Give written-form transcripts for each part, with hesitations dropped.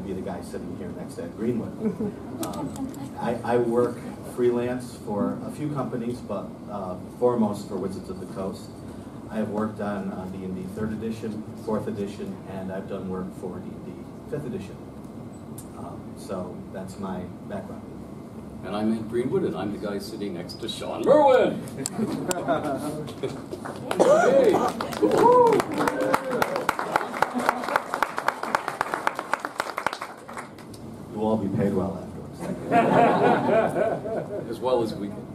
be the guy sitting here next to Greenwood. I work freelance for a few companies, but foremost for Wizards of the Coast. I have worked on D&D 3rd edition, 4th edition, and I've done work for D&D 5th edition. So that's my background. And I'm Ed Greenwood, and I'm the guy sitting next to Shawn Merwin. Hey. You'll all be paid well afterwards. As well as we can.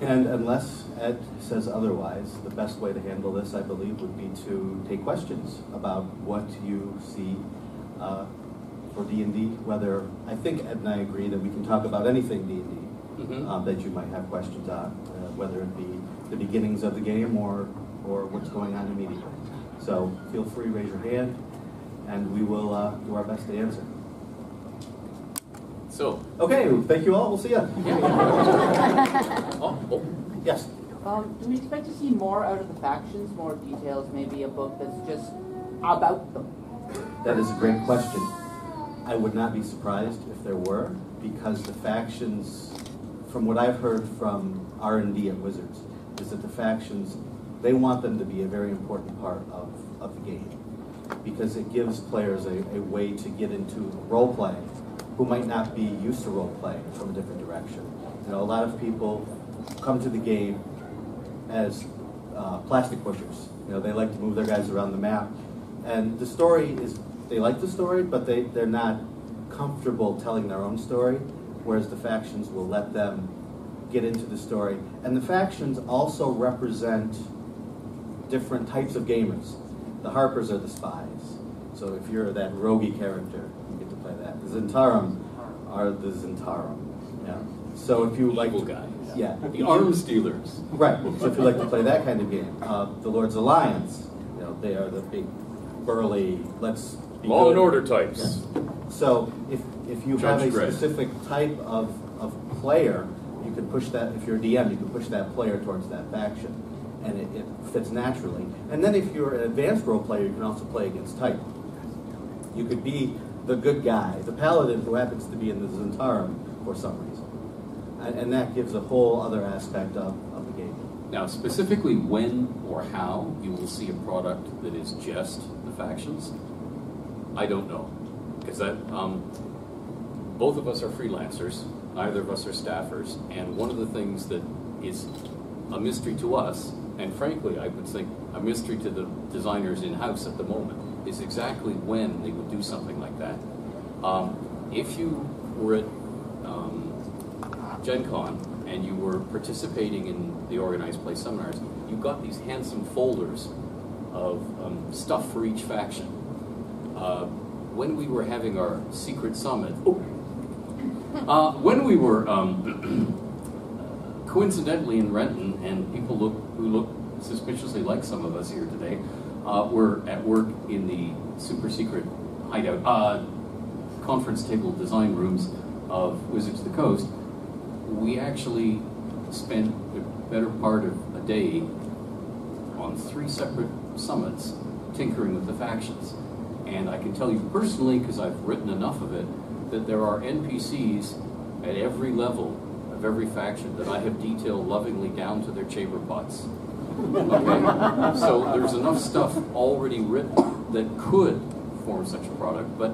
And unless Ed says otherwise, the best way to handle this, I believe, would be to take questions about what you see for D&D, whether, I think Ed and I agree that we can talk about anything D&D that you might have questions on, whether it be the beginnings of the game or what's going on immediately. So feel free, raise your hand, and we will do our best to answer. So, okay, thank you all. We'll see you. Yes. Do we expect to see more out of the factions, more details, maybe a book that's just about them? That is a great question. I would not be surprised if there were, because the factions, from what I've heard from R&D at Wizards, is that the factions, they want them to be a very important part of the game, because it gives players a way to get into role-playing who might not be used to role-playing from a different direction. You know, a lot of people come to the game as plastic pushers. You know, they like to move their guys around the map, and the story is, they like the story, but they're not comfortable telling their own story, whereas the factions will let them get into the story. And the factions also represent different types of gamers. The Harpers are the spies. So if you're that roguey character, you get to play that. The Zentarum are the Zentarum. Yeah. So if you like evil guys. Yeah. The arms dealers. Right. So if you like to play that kind of game, the Lord's Alliance, you know, they are the big, burly, let's be Law good. and order types. Yeah. So if you have a specific type of player, you can push that, if you're a DM, you can push that player towards that faction, and it fits naturally. And then if you're an advanced role player, you can also play against type. You could be the good guy, the paladin who happens to be in the Zentarum for some reason. And that gives a whole other aspect of the game. Now, specifically when or how you will see a product that is just the factions, I don't know. Because that, both of us are freelancers, neither of us are staffers, and one of the things that is a mystery to us, and frankly I would think a mystery to the designers in-house at the moment, is exactly when they would do something like that. If you were at Gen Con and you were participating in the organized play seminars, you got these handsome folders of stuff for each faction. When we were having our secret summit, when we were coincidentally in Renton, and people who look suspiciously like some of us here today, were at work in the super secret hideout conference table design rooms of Wizards of the Coast, we actually spent the better part of a day on 3 separate summits tinkering with the factions. And I can tell you personally, because I've written enough of it, that there are NPCs at every level of every faction that I have detailed lovingly down to their chamber pots. Okay? So there's enough stuff already written that could form such a product, but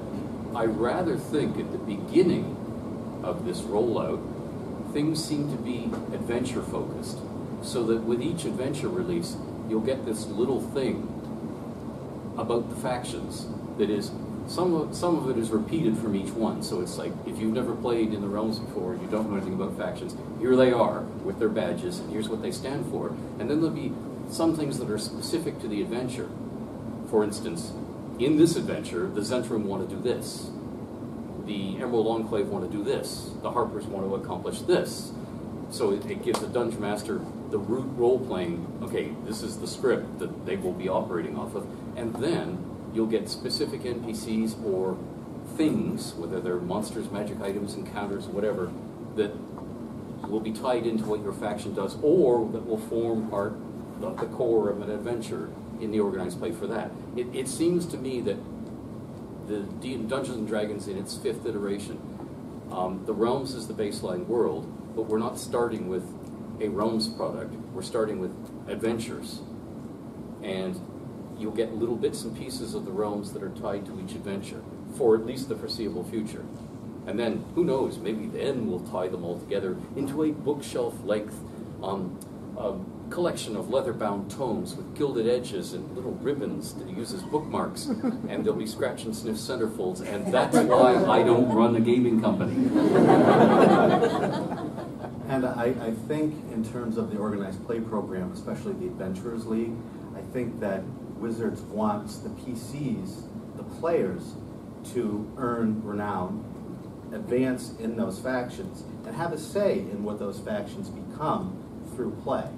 I rather think at the beginning of this rollout, things seem to be adventure focused, so that with each adventure release, you'll get this little thing about the factions that is, some of it is repeated from each one. So it's like, if you've never played in the Realms before, you don't know anything about factions, here they are with their badges, and here's what they stand for. And then there'll be some things that are specific to the adventure. For instance, in this adventure, the Zentrum want to do this. The Emerald Enclave want to do this. The Harpers want to accomplish this. So it gives the Dungeon Master the root role-playing, okay, this is the script that they will be operating off of. And then you'll get specific NPCs or things, whether they're monsters, magic items, encounters, whatever, that will be tied into what your faction does, or that will form part of the core of an adventure in the organized play for that. It seems to me that the Dungeons and Dragons in its 5th iteration. The Realms is the baseline world, but we're not starting with a Realms product. We're starting with adventures. And you'll get little bits and pieces of the Realms that are tied to each adventure for at least the foreseeable future. And then, who knows, maybe then we'll tie them all together into a bookshelf-length collection of leather-bound tomes with gilded edges and little ribbons to use as bookmarks, and there'll be scratch and sniff centerfolds, and that's why I don't run a gaming company. And I think in terms of the organized play program, especially the Adventurers League, I think that Wizards wants the PCs, the players, to earn renown, advance in those factions, and have a say in what those factions become through play,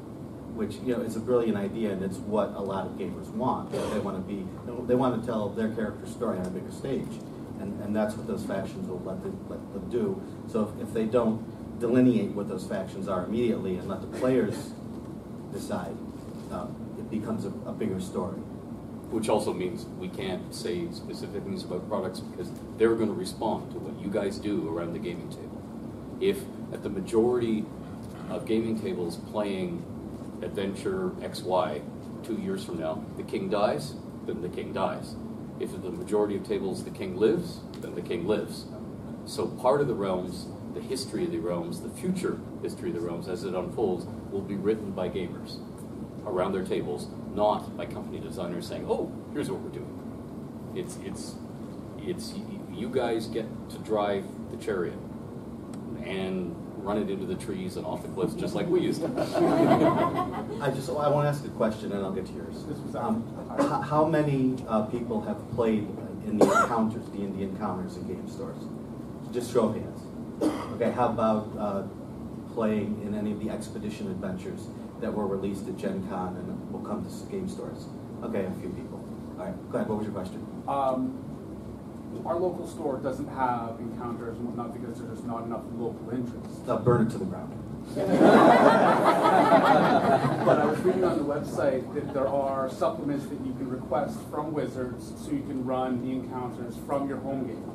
which is a brilliant idea, and it's what a lot of gamers want. They want to tell their character story on a bigger stage, and that's what those factions will let them do. So if they don't delineate what those factions are immediately and let the players decide, it becomes a bigger story. Which also means we can't say specific things about products because they're going to respond to what you guys do around the gaming table. If at the majority of gaming tables playing Adventure XY 2 years from now, the king dies, then the king dies. If at the majority of tables the king lives, then the king lives. So part of the Realms, the history of the Realms, the future history of the Realms as it unfolds will be written by gamers around their tables, not by company designers saying, "Oh, here's what we're doing." It's you guys get to drive the chariot and run it into the trees and off the cliffs just like we used to. I want to ask a question and I'll get to yours. How many people have played in the encounters, the indie encounters in game stores? Just show of hands. Okay, how about playing in any of the expedition adventures that were released at Gen Con and will come to game stores? Okay, a few people. All right, go ahead, what was your question? Our local store doesn't have encounters and whatnot because there's not enough local interest. Burn it to the ground. But I was reading on the website that there are supplements that you can request from Wizards so you can run the encounters from your home game.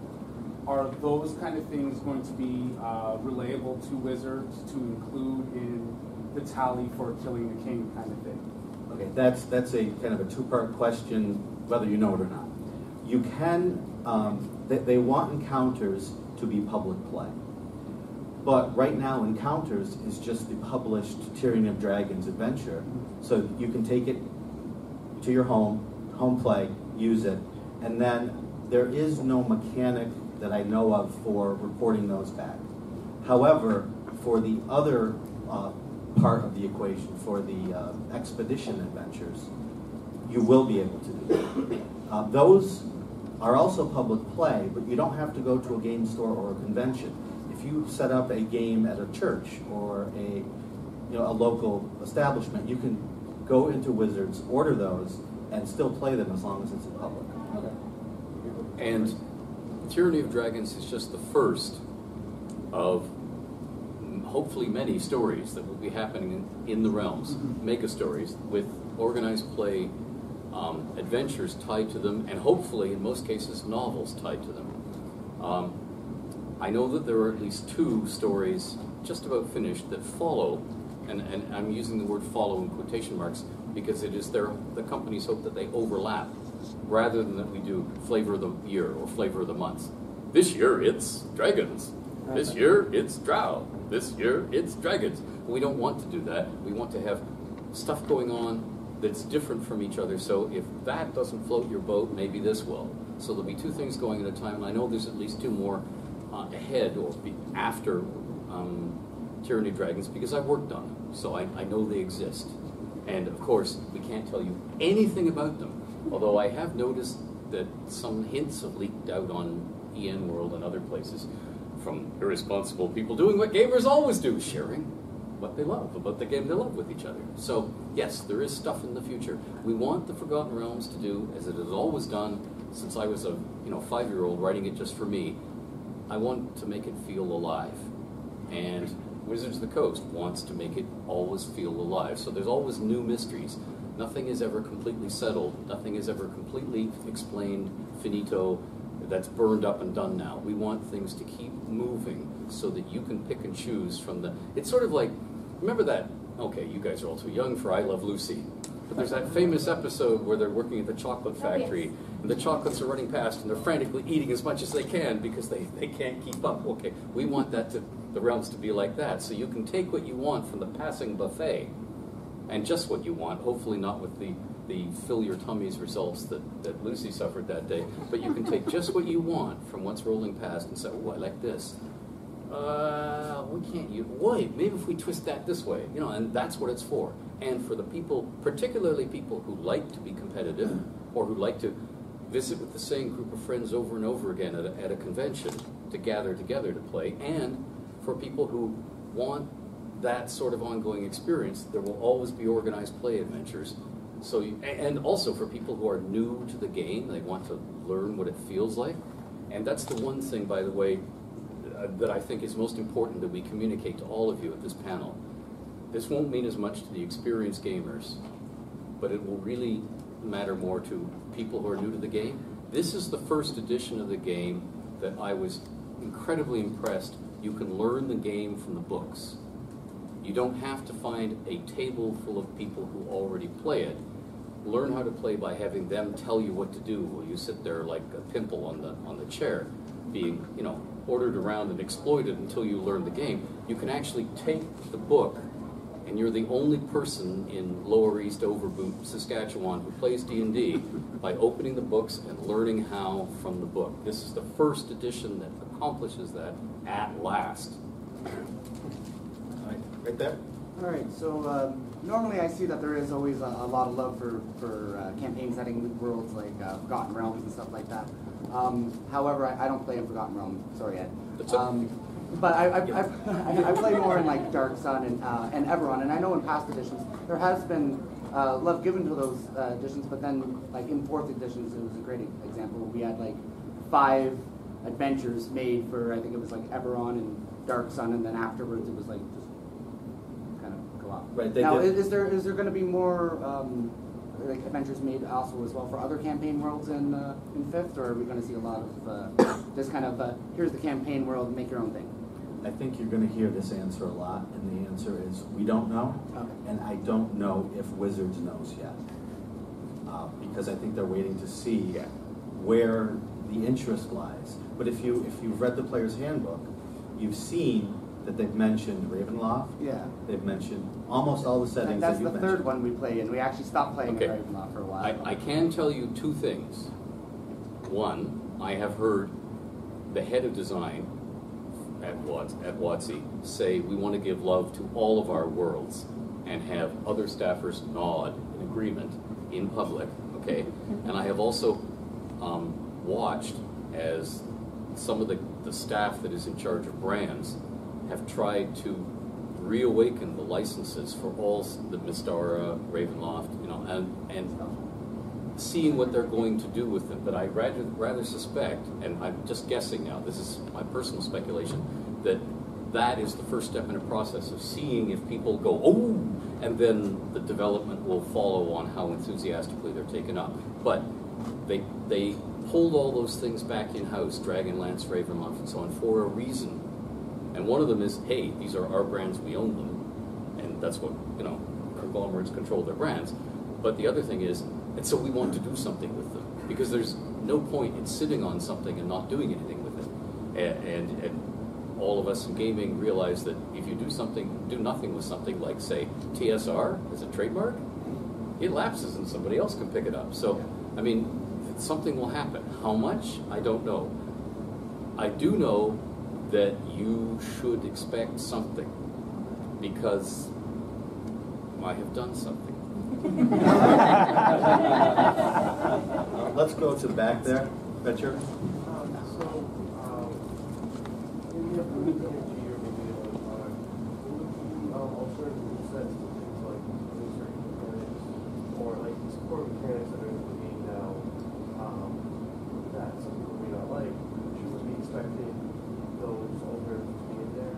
Are those kind of things going to be relayable to Wizards to include in the tally for killing the king kind of thing? Okay, that's a kind of a two-part question, whether you know it or not. You can, they want encounters to be public play. But right now, Encounters is just the published Tyranny of Dragons adventure. So you can take it to your home play, use it, and then there is no mechanic that I know of for reporting those back. However, for the other part of the equation, for the expedition adventures, you will be able to do that. Those are also public play, but you don't have to go to a game store or a convention. If you set up a game at a church or a local establishment, you can go into Wizards, order those, and still play them as long as it's in public. Okay. And Tyranny of Dragons is just the first of hopefully many stories that will be happening in the Realms, mega stories with organized play adventures tied to them, and hopefully, in most cases, novels tied to them. I know that there are at least 2 stories just about finished that follow, and I'm using the word follow in quotation marks because it is the company's hope that they overlap rather than that we do flavor of the year or flavor of the month. This year it's dragons. This year it's drow. This year it's dragons. We don't want to do that. We want to have stuff going on that's different from each other. So if that doesn't float your boat, maybe this will. So there'll be 2 things going at a time. And I know there's at least 2 more ahead or after Tyranny of Dragons because I've worked on them. So I know they exist. And of course, we can't tell you anything about them. Although I have noticed that some hints have leaked out on EN World and other places from irresponsible people doing what gamers always do, sharing what they love about the game they love with each other. So yes, there is stuff in the future. We want the Forgotten Realms to do as it has always done since I was a 5-year-old writing it just for me. I want to make it feel alive, and Wizards of the Coast wants to make it always feel alive. So there's always new mysteries. Nothing is ever completely settled. Nothing is ever completely explained, finito. that's burned up and done now. We want things to keep moving so that you can pick and choose from the, it's sort of like, remember that, okay, you guys are all too young for I Love Lucy, but there's that famous episode where they're working at the chocolate factory, and the chocolates are running past, and they're frantically eating as much as they can because they can't keep up. Okay, we want that to, the realms to be like that, so you can take what you want from the passing buffet, and just what you want, hopefully not with the fill your tummies results that Lucy suffered that day, but you can take just what you want from what's rolling past and say, oh, I like this. We can't use, wait, maybe if we twist that this way, you know, and that's what it's for. And for the people, particularly people who like to be competitive, or who like to visit with the same group of friends over and over again at a convention to gather together to play, and for people who want that sort of ongoing experience, there will always be organized play adventures. So, and also for people who are new to the game, they want to learn what it feels like. And that's the one thing, by the way, that I think is most important that we communicate to all of you at this panel. This won't mean as much to the experienced gamers, but it will really matter more to people who are new to the game. This is the first edition of the game that I was incredibly impressed. You can learn the game from the books. You don't have to find a table full of people who already play it. Learn how to play by having them tell you what to do while you sit there like a pimple on the chair, being, you know, ordered around and exploited until you learn the game. You can actually take the book, and you're the only person in Lower East Overboot, Saskatchewan, who plays D&D by opening the books and learning how from the book. This is the first edition that accomplishes that at last. Right there. All right, so normally I see that there is always a lot of love for campaign setting worlds like Forgotten Realms and stuff like that. However, I don't play in Forgotten Realms, sorry Ed. But I play more in like Dark Sun and Eberron, and I know in past editions there has been love given to those editions, but then like in 4th editions it was a great example. We had like 5 adventures made for, I think it was like Eberron and Dark Sun, and then afterwards it was like just kind of go off. Right. Now, is there going to be more like adventures made also as well for other campaign worlds in 5th, or are we going to see a lot of just kind of here's the campaign world, make your own thing? I think you're going to hear this answer a lot, and the answer is we don't know, and I don't know if Wizards knows yet, because I think they're waiting to see where the interest lies. But if you've read the Player's Handbook, you've seen that they've mentioned Ravenloft. Yeah. They've mentioned almost all the settings that you mentioned. That's the 3rd one we play in. We actually stopped playing in Ravenloft for a while. I can tell you 2 things. One, I have heard the head of design at WotC say we want to give love to all of our worlds and have other staffers nod in agreement in public, okay? And I have also watched as some of the staff that is in charge of brands have tried to reawaken the licenses for all the Mystara, Ravenloft, you know, and seeing what they're going to do with them. But I rather suspect, and I'm just guessing now, this is my personal speculation, that is the first step in a process of seeing if people go, oh, and then the development will follow on how enthusiastically they're taken up. But they pulled all those things back in-house, Dragonlance, Ravenloft, and so on, for a reason. And one of them is, hey, these are our brands, we own them. And that's what, you know, conglomerates control their brands. But the other thing is, and so we want to do something with them. Because there's no point in sitting on something and not doing anything with it. And all of us in gaming realize that if you do nothing with something like, say, TSR as a trademark, it lapses and somebody else can pick it up. So, I mean, something will happen. How much? I don't know. I do know that you should expect something, because I have done something. Let's go to the back there. Betcher. In the upcoming energy or maybe alternative sets to things like certain mechanics or like these core mechanics that are in the game now that some people may not like, should we be expecting those alternatives to be in there?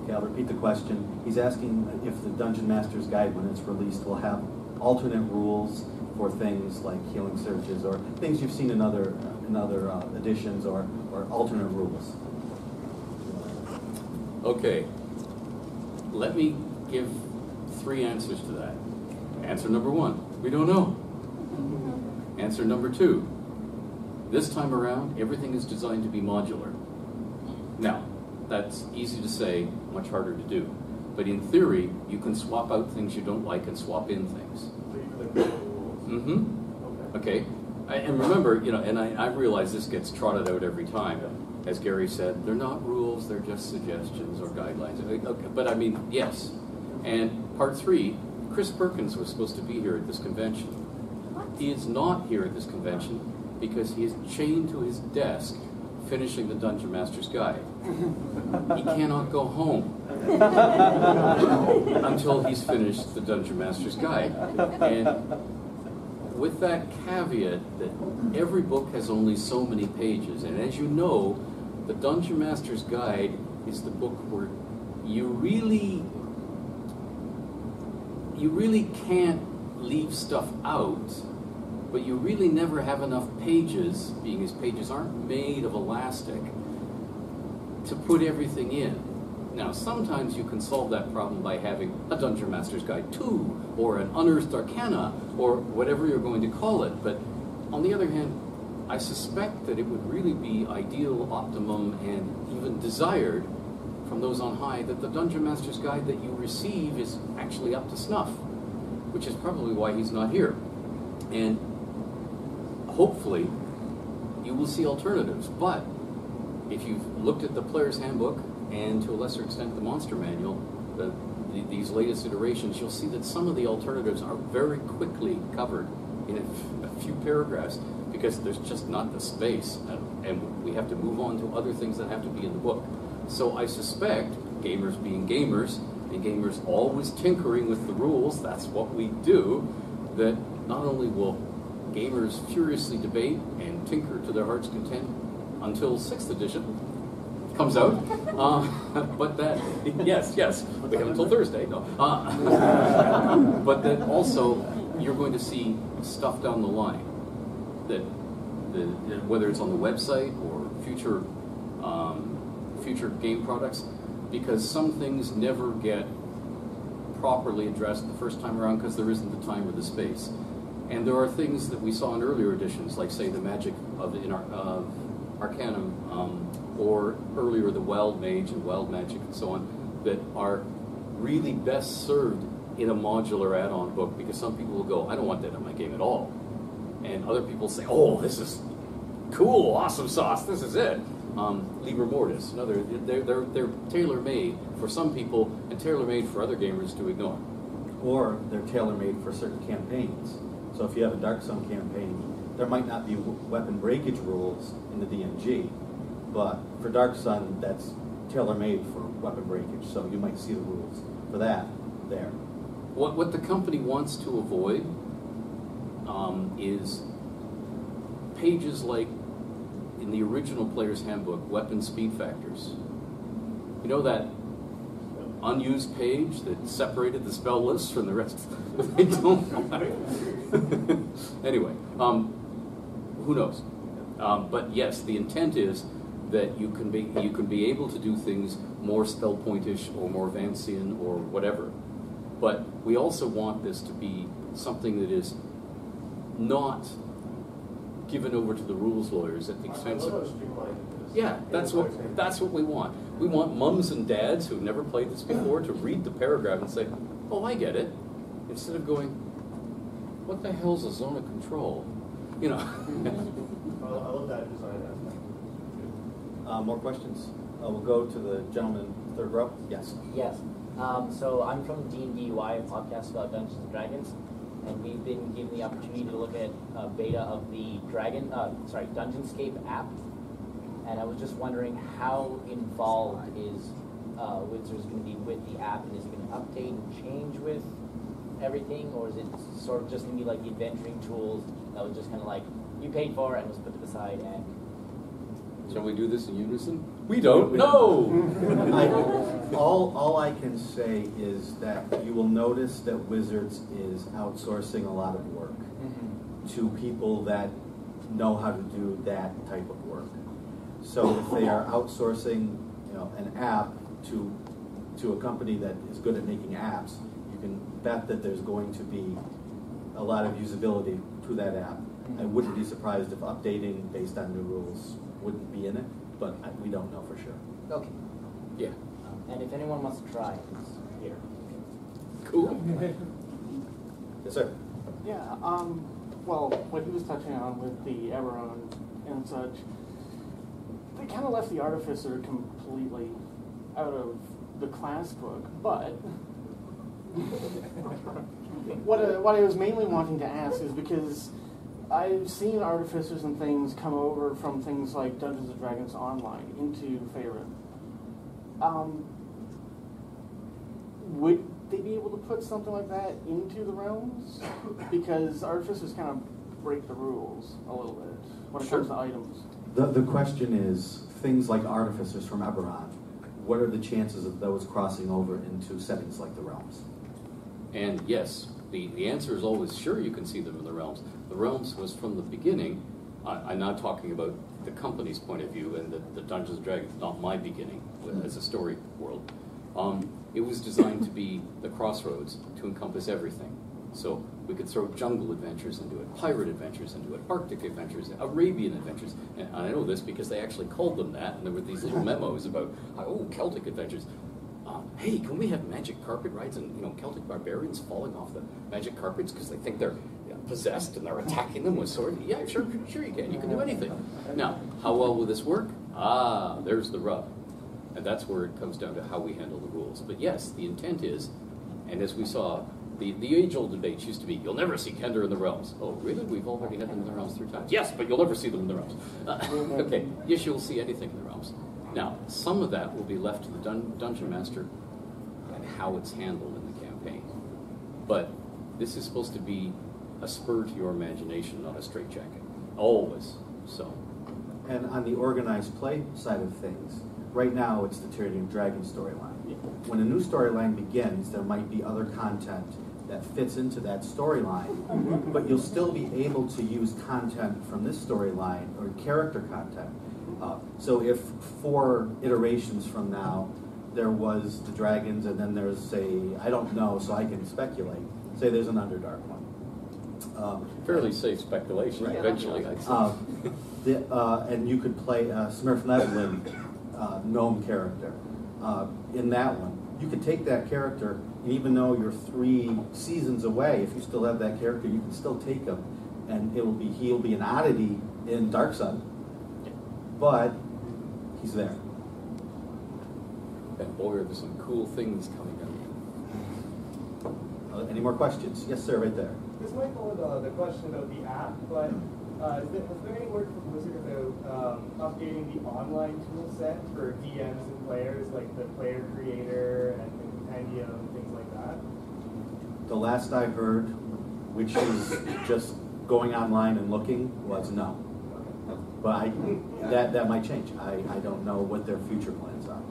Okay, I'll repeat the question. He's asking if the Dungeon Master's Guide, when it's released, will have alternate rules for things like healing surges or things you've seen in other editions or alternate rules. Okay, let me give 3 answers to that. Answer number 1, we don't know. Answer number 2, this time around, everything is designed to be modular. Now, that's easy to say, much harder to do. But in theory, you can swap out things you don't like and swap in things. So you click the rules. Mm-hmm. Okay. And remember, and I realize this gets trotted out every time. As Gary said, they're not rules, they're just suggestions or guidelines. Okay, but I mean, yes. And part 3, Chris Perkins was supposed to be here at this convention. He is not here at this convention because he is chained to his desk finishing the Dungeon Master's Guide. He cannot go home until he's finished the Dungeon Master's Guide. And with that caveat that every book has only so many pages, and as you know, the Dungeon Master's Guide is the book where you really can't leave stuff out, but you really never have enough pages, being as pages aren't made of elastic, to put everything in. Now, sometimes you can solve that problem by having a Dungeon Master's Guide 2, or an Unearthed Arcana, or whatever you're going to call it. But on the other hand, I suspect that it would really be ideal, optimum, and even desired from those on high that the Dungeon Master's Guide that you receive is actually up to snuff, which is probably why he's not here. And hopefully, you will see alternatives. But if you've looked at the Player's Handbook, and to a lesser extent the Monster Manual, these latest iterations, you'll see that some of the alternatives are very quickly covered in a few paragraphs because there's just not the space, and we have to move on to other things that have to be in the book. So I suspect, gamers being gamers, and gamers always tinkering with the rules, that's what we do, that not only will gamers furiously debate and tinker to their heart's content until 6th edition comes out, but that, yes, we have until Thursday, no. But that also, you're going to see stuff down the line, that whether it's on the website or future game products, because some things never get properly addressed the first time around because there isn't the time or the space. And there are things that we saw in earlier editions, like say the magic of Arcanum, or earlier the Wild Mage and Wild Magic and so on, that are really best served in a modular add-on book, because some people will go, I don't want that in my game at all. And other people say, oh, this is cool, awesome sauce, this is it. Liber Mortis, another, they're tailor-made for some people and tailor-made for other gamers to ignore. Or they're tailor-made for certain campaigns. So if you have a Dark Sun campaign, there might not be weapon breakage rules in the DMG, but for Dark Sun, that's tailor-made for weapon breakage, so you might see the rules for that there. What the company wants to avoid is pages like in the original Player's Handbook, weapon speed factors. You know that unused page that separated the spell list from the rest? They don't. Anyway, who knows? But yes, the intent is that you can be able to do things more spell pointish or more Vancian or whatever. But we also want this to be something that is not given over to the rules lawyers at the expense of. Yeah, that's what we want. We want mums and dads who've never played this before to read the paragraph and say, "Oh, I get it," instead of going, "What the hell's a zone of control?" You know. I love that design aspect. More questions? We'll go to the gentleman, third row. Yes. Yes. So I'm from D&DY, a podcast about Dungeons and Dragons, and we've been given the opportunity to look at a beta of the Dungeonscape app. And I was just wondering how involved is Wizards going to be with the app, and is it going to update and change with everything, or is it sort of just going to be like the adventuring tools that was just kind of like you paid for and was put to the side? And shall we do this in unison? We don't know. All I can say is that you will notice that Wizards is outsourcing a lot of work. to people that know how to do that type of work. So if they are outsourcing, an app to a company that is good at making apps, you can bet that there's going to be a lot of usability to that app. I wouldn't be surprised if updating based on new rules wouldn't be in it, but we don't know for sure. Okay. Yeah. And if anyone wants to try, it's here. Cool. Yes, sir. Yeah, well, what he was touching on with the Eberron and such, they kind of left the Artificer completely out of the class book, but what I was mainly wanting to ask is because I've seen Artificers and things come over from things like Dungeons & Dragons Online into Faerun. Would they be able to put something like that into the realms? Because Artificers kind of break the rules a little bit when it comes to items. The question is, things like Artificers from Eberron, what are the chances of those crossing over into settings like the realms? And yes, the answer is always sure you can see them in the realms. The realms was from the beginning, I'm not talking about the company's point of view and the Dungeons & Dragons, not my beginning as a story world. It was designed to be the crossroads, to encompass everything. So we could throw jungle adventures into it, pirate adventures into it, Arctic adventures, Arabian adventures. And I know this because they actually called them that, and there were these little memos about, Celtic adventures. Hey, can we have magic carpet rides and Celtic barbarians falling off the magic carpets because they think they're possessed and they're attacking them with swords? Yeah, sure you can. You can do anything. Now, how well will this work? There's the rub. And that's where it comes down to how we handle the rules. But yes, the intent is, and as we saw, the age-old debates used to be, you'll never see Kender in the realms. Oh, really? We've already had them in the realms 3 times. Yes, but you'll never see them in the realms. Okay, yes, you'll see anything in the realms. Now, some of that will be left to the Dungeon Master and how it's handled in the campaign. But this is supposed to be a spur to your imagination, not a straitjacket. Always. So. And on the organized play side of things, right now it's the Tyranny of Dragon storyline. When a new storyline begins, there might be other content that fits into that storyline, but you'll still be able to use content from this storyline or character content. So if 4 iterations from now, there was the dragons and then there's I don't know, so I can speculate, say there's an Underdark one. Fairly safe speculation, right. Eventually, I'd say. And you could play a Smurf-Nevlin gnome character. In that one, you could take that character, and even though you're 3 seasons away, if you still have that character, you can still take him, and he'll be an oddity in Dark Sun, but he's there. And boy, are there some cool things coming down. Any more questions? Yes, sir, right there. This might go with the question about the app, but has there any word from Blizzard about updating the online tool set for DMs and players, like the player creator and the compendium, things like that? The last I heard, which is just going online and looking, was no. But that might change. I don't know what their future plans are.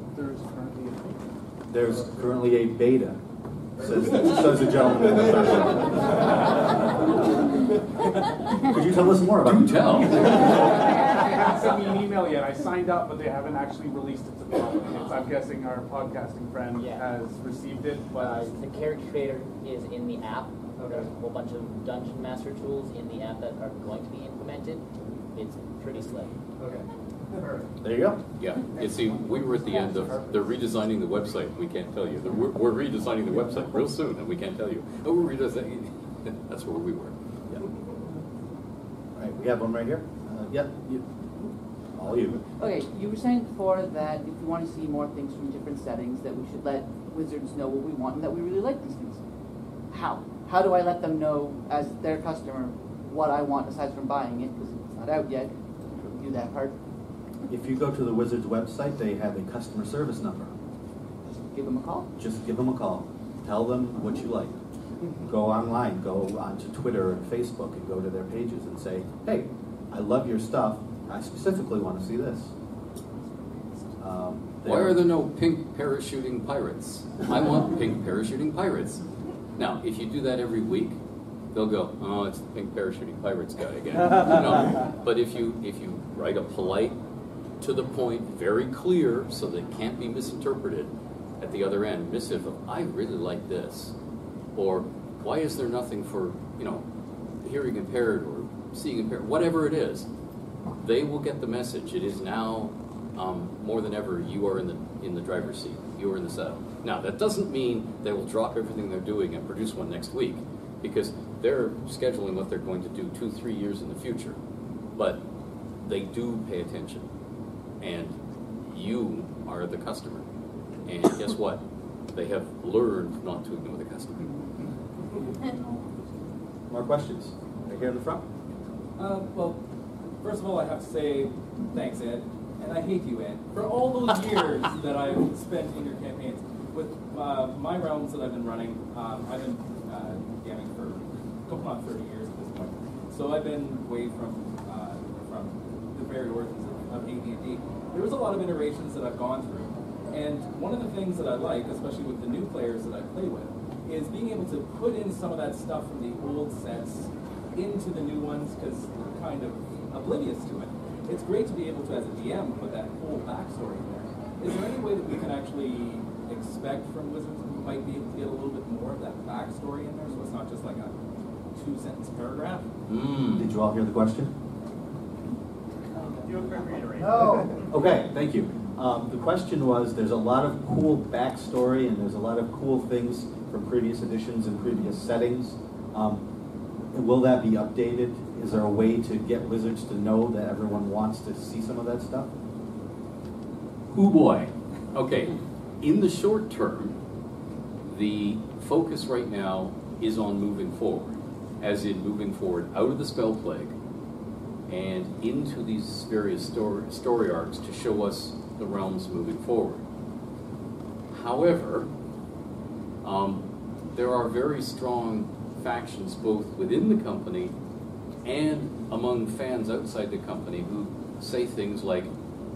There's currently a beta, says the gentleman in the third row. Could you tell us more about it? Tell. They haven't sent me an email yet. I signed up, but they haven't actually released it to the public. I'm guessing our podcasting friend has received it. But the character creator is in the app. Okay. There's a whole bunch of Dungeon Master tools in the app that are going to be implemented. It's pretty slick. Okay. There you go. Yeah. You see, we were at the end of, they're redesigning the website. We can't tell you. We're redesigning the website real soon, and we can't tell you. Oh, we're redesigning. That's where we were. Yeah. All right, we have one right here. All you. Okay, you were saying before that if you want to see more things from different settings, that we should let Wizards know what we want and that we really like these things. How? How do I let them know, as their customer, what I want aside from buying it, because it's not out yet? Do that part. If you go to the Wizards website, they have a customer service number. Just give them a call. Just give them a call. Tell them what you like. Go online, go onto Twitter and Facebook and go to their pages and say, hey, I love your stuff. I specifically want to see this. Why are there no pink parachuting pirates? I want pink parachuting pirates. Now, if you do that every week, they'll go, oh, it's the pink parachuting pirates guy again. No. But if you write a polite, to the point, very clear, so that it can't be misinterpreted at the other end, missive of, I really like this, or why is there nothing for, hearing impaired or seeing impaired, whatever it is, they will get the message. It is now more than ever, you are in the driver's seat, you are in the saddle. Now, that doesn't mean they will drop everything they're doing and produce one next week, because they're scheduling what they're going to do 2-3 years in the future. But they do pay attention, and you are the customer. And guess what? They have learned not to ignore the customer. More questions? Right here in the front. Well, first of all, I have to say thanks, Ed, and I hate you, Ed, for all those years that I've spent in your campaigns. With my realms that I've been running, I've been gaming for about 30 years at this point. So I've been away from the very origins of AD&D. There was a lot of iterations that I've gone through, and one of the things that I like, especially with the new players that I play with, is being able to put in some of that stuff from the old sets into the new ones, because they're kind of oblivious to it. It's great to be able to, as a DM, put that whole backstory in there. Is there any way that we can actually expect from Wizards that we might be able to get a little bit more of that backstory in there, so it's not just like a 2-sentence paragraph? Did you all hear the question? You can reiterate. No. Okay, thank you. The question was, there's a lot of cool backstory and there's a lot of cool things from previous editions and previous settings. Will that be updated? Is there a way to get Wizards to know that everyone wants to see some of that stuff? Oh boy. Okay. In the short term, the focus right now is on moving forward, as in moving forward out of the spell plague and into these various story arcs to show us the realms moving forward. However, there are very strong factions both within the company and among fans outside the company who say things like,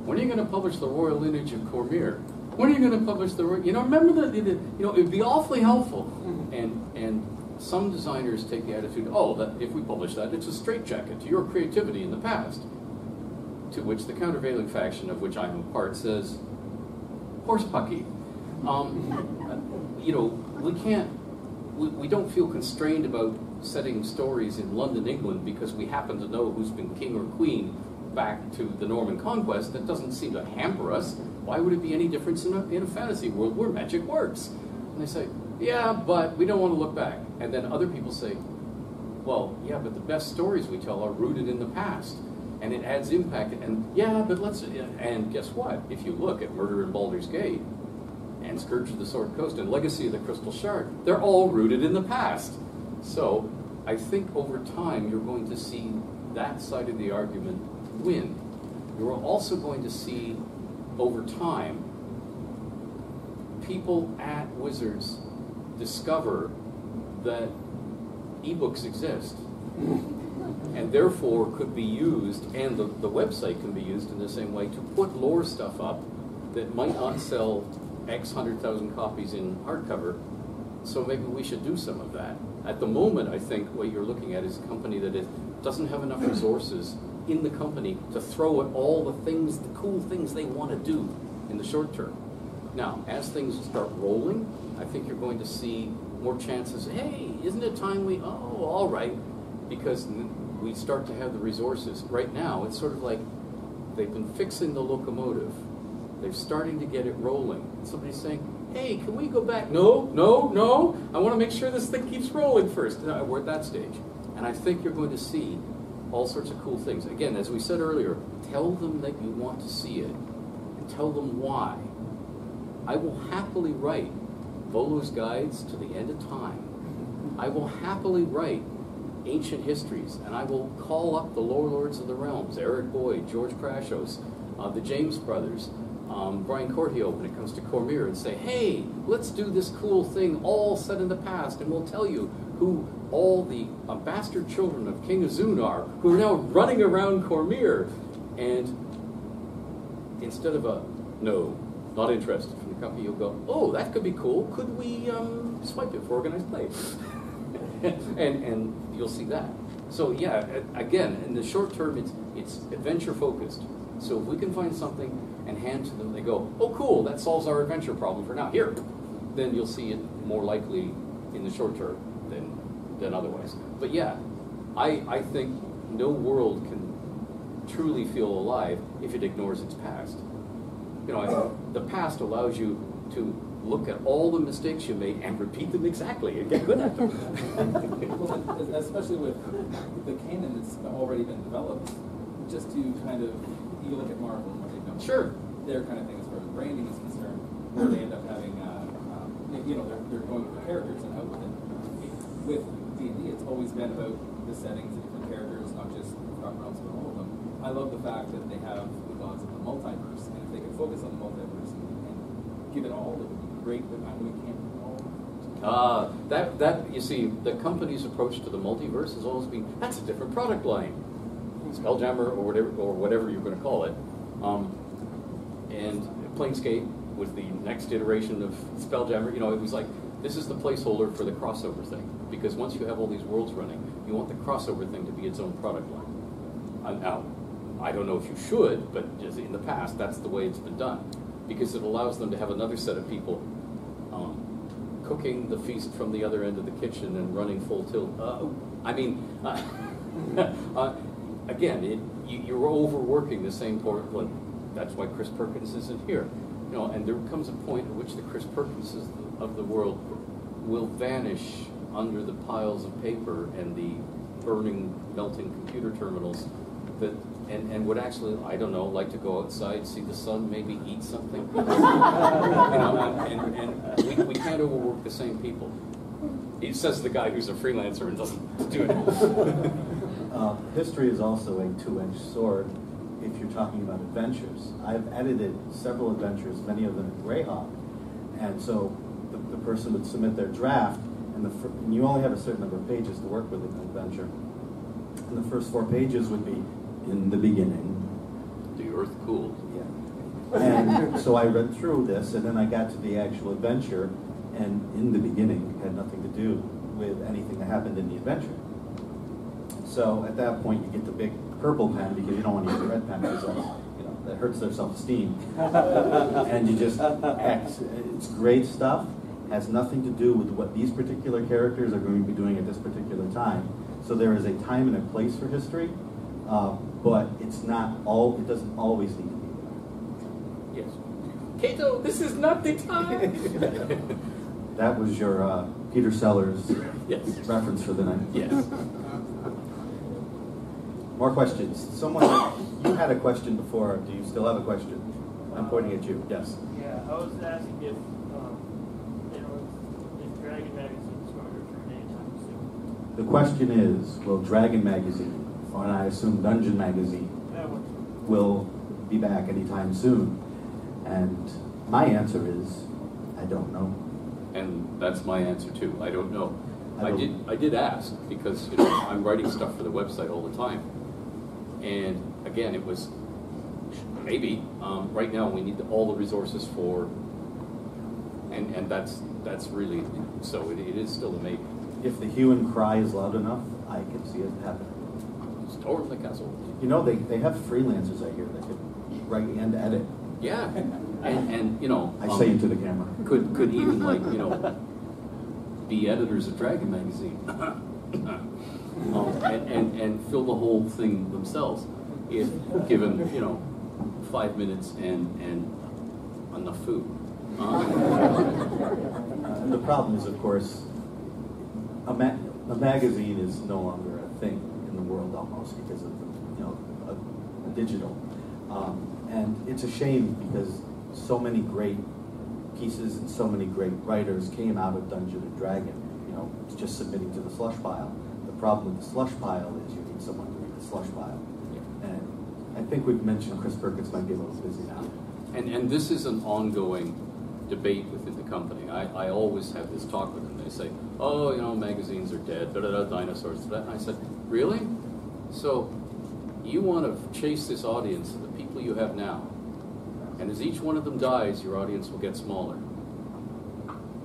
when are you going to publish the Royal Lineage of Cormyr? When are you going to publish the, remember that, it would be awfully helpful. And some designers take the attitude, oh, that if we publish that, it's a straitjacket to your creativity in the past. To which the countervailing faction, of which I'm a part, says, horse pucky. We don't feel constrained about setting stories in London, England, because we happen to know who's been king or queen back to the Norman conquest. That doesn't seem to hamper us. Why would it be any difference in a fantasy world where magic works? And they say, yeah, but we don't want to look back. And then other people say, well, yeah, but the best stories we tell are rooted in the past. And it adds impact. And yeah, but and guess what? If you look at Murder in Baldur's Gate, and Scourge of the Sword Coast, and Legacy of the Crystal Shard, they're all rooted in the past. So I think over time you're going to see that side of the argument win. You're also going to see over time people at Wizards discover that ebooks exist and therefore could be used, and the website can be used in the same way to put lore stuff up that might not sell X 100,000 copies in hardcover, so maybe we should do some of that. At the moment, I think what you're looking at is a company that doesn't have enough resources in the company to throw at all the cool things they want to do in the short term. Now, as things start rolling, I think you're going to see more chances, hey, isn't it time all right, because we start to have the resources. Right now, it's sort of like they've been fixing the locomotive. They're starting to get it rolling. Somebody's saying, hey, can we go back? No. I want to make sure this thing keeps rolling first. We're at that stage. And I think you're going to see all sorts of cool things. Again, as we said earlier, tell them that you want to see it. And tell them why. I will happily write Volo's Guides to the End of Time. I will happily write ancient histories. And I will call up the Lore Lords of the Realms, Eric Boyd, George Krashos, the James Brothers, Brian Cortio when it comes to Cormyr, and say, hey, let's do this cool thing all set in the past, and we'll tell you who all the bastard children of King Azun are, who are now running around Cormyr. And instead of a, no, not interested from the company, you'll go, oh, that could be cool. Could we swipe it for organized play? and you'll see that. So yeah, again, in the short term, it's adventure focused. So if we can find something and hand to them, they go, oh cool, that solves our adventure problem for now. Here, then you'll see it more likely in the short term than otherwise. But yeah, I think no world can truly feel alive if it ignores its past. You know, the past allows you to look at all the mistakes you made and repeat them exactly and get good at them. Well, especially with the canon that's already been developed, just to kind of, you look at Marvel and what they've done. Sure. Their kind of thing as far as branding is concerned, where they end up having, you know, they're going for characters and out with it. With D&D, it's always been about the settings, the different characters, not just Forgotten Realms, but all of them. I love the fact that they have the gods of the multiverse, and if they could focus on the multiverse and give it all, it would be great, but I know we can't do all. That you see, the company's approach to the multiverse has always been, that's a different product line. Spelljammer or whatever you're going to call it. And Planescape was the next iteration of Spelljammer. You know, it was like, this is the placeholder for the crossover thing. Because once you have all these worlds running, you want the crossover thing to be its own product line. Now, I don't know if you should, but just in the past, that's the way it's been done. Because it allows them to have another set of people cooking the feast from the other end of the kitchen and running full tilt. Again, you're overworking the same part. Well, that's why Chris Perkins isn't here. You know, and there comes a point at which the Chris Perkinses of the world will vanish under the piles of paper and the burning, melting computer terminals that, and would actually, I don't know, like to go outside, see the sun, maybe eat something. You know, and we can't overwork the same people. He says the guy who's a freelancer and doesn't do it. History is also a two-edged sword if you're talking about adventures. I've edited several adventures, many of them in Greyhawk, and so the person would submit their draft, and you only have a certain number of pages to work with in an adventure. And the first 4 pages would be, in the beginning. The earth cooled. Yeah. And so I read through this, and then I got to the actual adventure, and in the beginning had nothing to do with anything that happened in the adventure. So at that point, you get the big purple pen because you don't want to use the red pen because that hurts their self-esteem. And you just X. It's great stuff. Has nothing to do with what these particular characters are going to be doing at this particular time. So there is a time and a place for history, but it's not all. It doesn't always need to be there. Yes. Kato, this is not the time. That was your Peter Sellers reference for the night. Yes. More questions? Someone, you had a question before. Do you still have a question? I'm pointing at you. Yes. Yeah, I was asking if Dragon Magazine is going to return anytime soon. The question is, will Dragon Magazine, or I assume Dungeon Magazine, will be back anytime soon? And my answer is, I don't know. And that's my answer too. I don't know. I did ask because I'm writing stuff for the website all the time. And again, it was maybe right now we need all the resources for, and that's really so. It is still a maybe. If the hue and cry is loud enough, I can see it happening. Storm the castle. You know, they have freelancers out here that could write and edit. Yeah, and I say into the camera. Could even be editors of Dragon Magazine. And fill the whole thing themselves if given 5 minutes and enough food. The problem is, of course, a magazine is no longer a thing in the world almost because of a digital, and it's a shame because so many great pieces and so many great writers came out of Dungeon and Dragon. Just submitting to the slush pile. The problem with the slush pile is you need someone to read the slush pile. Yeah. And I think we've mentioned Chris Perkins might be a little busy now. And this is an ongoing debate within the company. I always have this talk with them. They say, oh, magazines are dead, dinosaurs. And I said, really? So you want to chase this audience, the people you have now, and as each one of them dies, your audience will get smaller.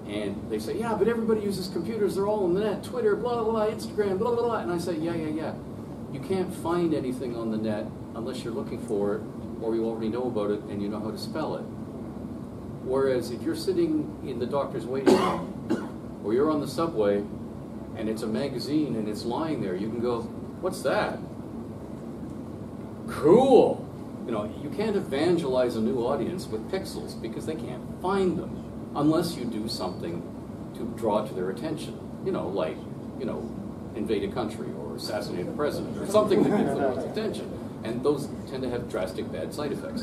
And they say, yeah, but everybody uses computers, they're all on the net, Twitter, blah, blah, blah, Instagram, blah, blah, blah. And I say, yeah. You can't find anything on the net unless you're looking for it, or you already know about it and you know how to spell it. Whereas if you're sitting in the doctor's waiting room, or you're on the subway, and it's a magazine and it's lying there, you can go, what's that? Cool! You know, you can't evangelize a new audience with pixels because they can't find them unless you do something to draw to their attention. You know, like, invade a country or assassinate a president or something that gets their attention. And those tend to have drastic bad side effects.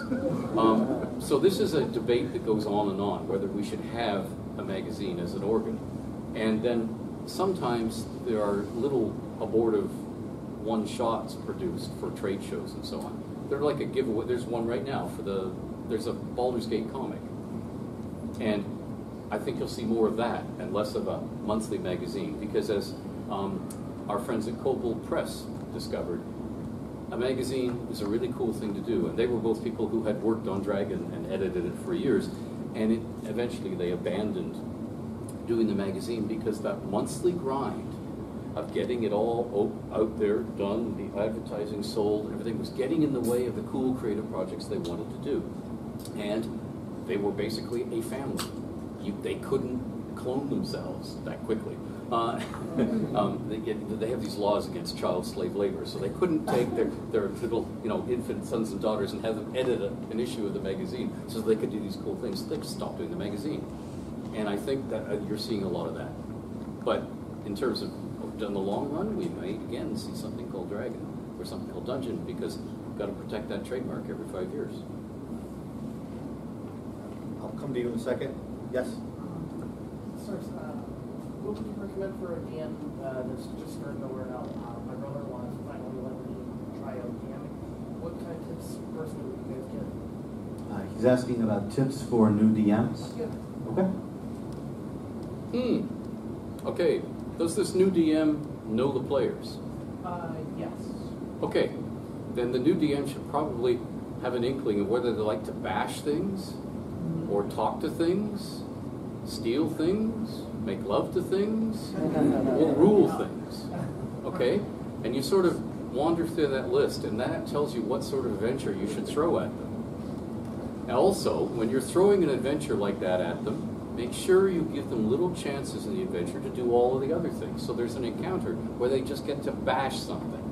So this is a debate that goes on and on, whether we should have a magazine as an organ. And then sometimes there are little abortive one-shots produced for trade shows and so on. They're like a giveaway. There's one right now there's a Baldur's Gate comic. And I think you'll see more of that and less of a monthly magazine, because as our friends at Cobalt Press discovered, a magazine is a really cool thing to do. And they were both people who had worked on Dragon and edited it for years. And eventually they abandoned doing the magazine because that monthly grind of getting it all out there, done, the advertising sold, everything was getting in the way of the cool creative projects they wanted to do. And they were basically a family. They couldn't clone themselves that quickly. They have these laws against child slave labor, so they couldn't take their little infant sons and daughters and have them edit an issue of the magazine so they could do these cool things. So they just stopped doing the magazine. And I think that you're seeing a lot of that. But in terms of in the long run, we may again see something called Dragon or something called Dungeon, because we've got to protect that trademark every 5 years. I'll come to you in a second. Yes? Sir, what would you recommend for a DM that's just starting to learn out? My brother wants to finally let me try out DMing. What kind of tips personally would you guys give? He's asking about tips for new DMs. Yeah. Okay. Okay. Does this new DM know the players? Yes. Okay. Then the new DM should probably have an inkling of whether they like to bash things, or talk to things, steal things, make love to things, or rule things. Okay? And you sort of wander through that list, and that tells you what sort of adventure you should throw at them. And also, when you're throwing an adventure like that at them, make sure you give them little chances in the adventure to do all of the other things. So there's an encounter where they just get to bash something.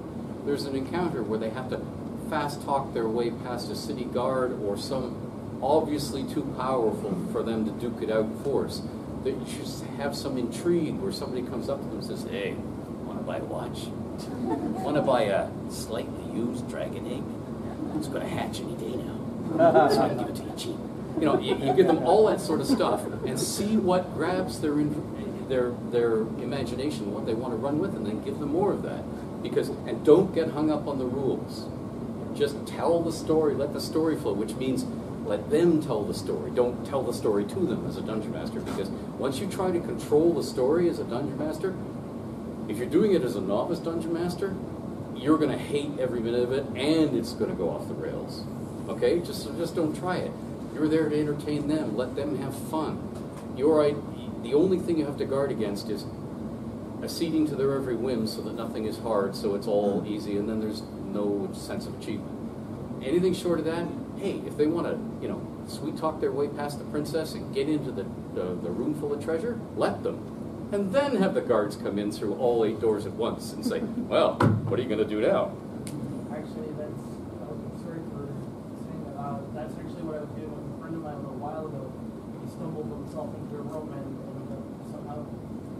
There's an encounter where they have to fast talk their way past a city guard or some obviously too powerful for them to duke it out force. That you should have some intrigue where somebody comes up to them and says, hey, want to buy a watch? Want to buy a slightly used dragon egg? It's going to hatch any day now. So I'm going to give it to you cheap. You give them all that sort of stuff and see what grabs their imagination, what they want to run with, and then give them more of that. And don't get hung up on the rules. Just tell the story, let the story flow, which means let them tell the story. Don't tell the story to them as a dungeon master, because once you try to control the story as a dungeon master, if you're doing it as a novice dungeon master, you're going to hate every minute of it, and it's going to go off the rails. Okay? Just don't try it. You're there to entertain them. Let them have fun. The only thing you have to guard against is acceding to their every whim so that nothing is hard, so it's all easy, and then there's no sense of achievement. Anything short of that, hey, if they want to, sweet talk their way past the princess and get into the room full of treasure, let them. And then have the guards come in through all 8 doors at once and say, well, what are you going to do now? Actually, sorry for saying that. That's actually what I was doing with a friend of mine a little while ago. He stumbled himself into a room and somehow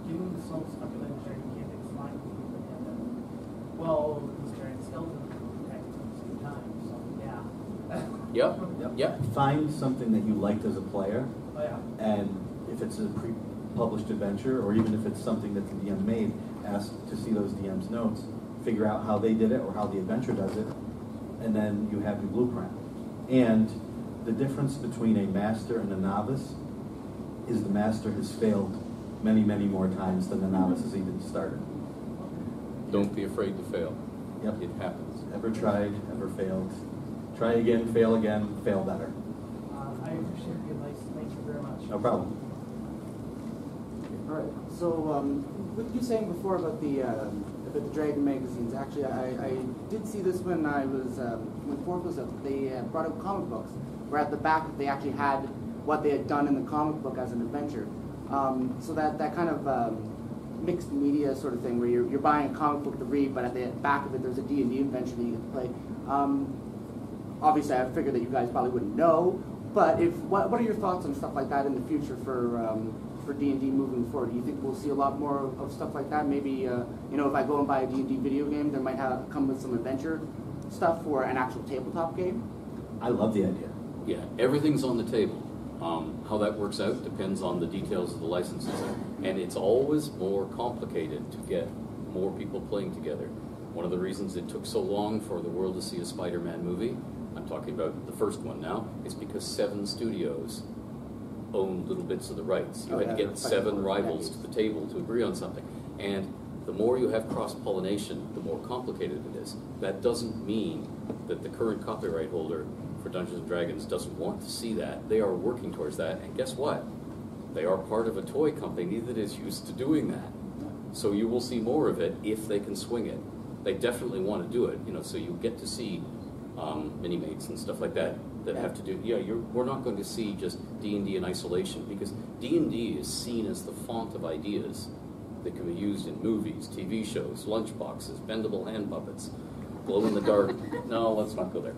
getting himself stuck in a giant slime. And then, well, this giant skeleton attacked at the same time. So, yeah. Yep. Find something that you liked as a player, Oh, yeah. and if it's a pre-published adventure, or even if it's something that the DM made, ask to see those DM's notes, figure out how they did it or how the adventure does it, and then you have your blueprint. And the difference between a master and a novice is the master has failed many, many more times than the novice has even started. Don't be afraid to fail. Yep. It happens. Ever tried, ever failed. Try again, fail better. I appreciate the advice. Thank you very much. No problem. All right. So, what you were saying before about the Dragon magazines, actually, I did see this when I was when Ford was up. They brought out comic books, where at the back they actually had what they had done in the comic book as an adventure. So that kind of mixed media sort of thing, where you're buying a comic book to read, but at the back of it there's a D&D adventure that you get to play. Obviously, I figured that you guys probably wouldn't know, but what are your thoughts on stuff like that in the future for D&D moving forward? Do you think we'll see a lot more of stuff like that? Maybe you know, if I go and buy a D&D video game, there might come with some adventure stuff for an actual tabletop game. I love the idea. Yeah, everything's on the table. How that works out depends on the details of the licenses, and it's always more complicated to get more people playing together. One of the reasons it took so long for the world to see a Spider-Man movie, I'm talking about the first one now, is because 7 studios owned little bits of the rights. You had to get 7 rivals to the table to agree on something. And the more you have cross-pollination, the more complicated it is. That doesn't mean that the current copyright holder for Dungeons & Dragons doesn't want to see that. They are working towards that, and guess what? They are part of a toy company that is used to doing that. So you will see more of it if they can swing it. They definitely want to do it, you know, so you get to see mini-mates and stuff like that have to do, we're not going to see just D&D in isolation, because D&D is seen as the font of ideas that can be used in movies, TV shows, lunchboxes, bendable hand puppets, glow in the dark. No, let's not go there.